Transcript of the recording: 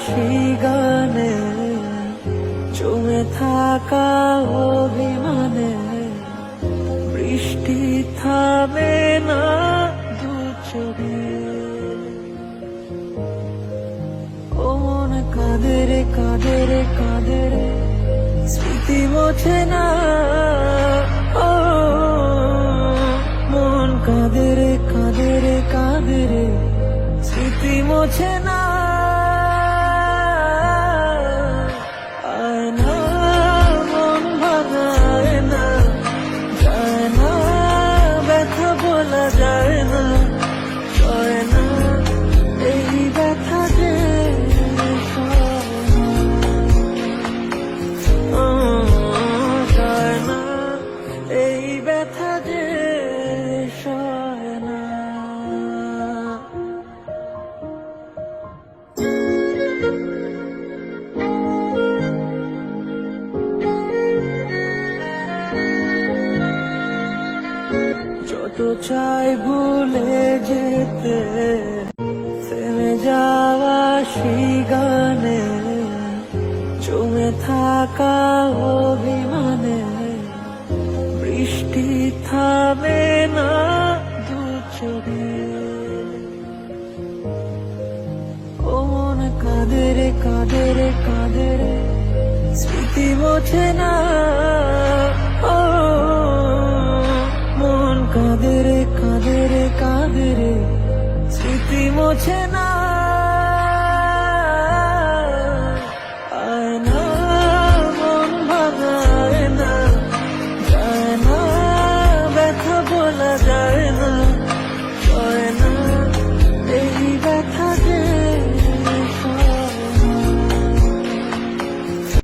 সেই গানে জমে থাকা অভিমানে বৃষ্টি থামে না দু চোখে। ও মন কাঁদে রে কাঁদে রে কাঁদে রে, স্মৃতি মোছে না। ও মন কাঁদে রে কাঁদে রে কাঁদে রে, স্মৃতি মোছে না। আয় না মন ভাঙায় না, যায় না ব্যথা বলা যায় না, সয় না এই ব্যথা যে সয় না, এই ব্যথা যে সয় না। যত চাই ভুলে যেতে, থেমে যাওয়া সেই গানে জমে থাকা অভিমানে বৃষ্টি থামে না দু চোখে। ও মন কাঁদে রে কাঁদে রে কাঁদে রে, স্মৃতি মোছে না। ও মন কাঁদে রে কাঁদে রে কাঁদে রে, স্মৃতি মোছে না।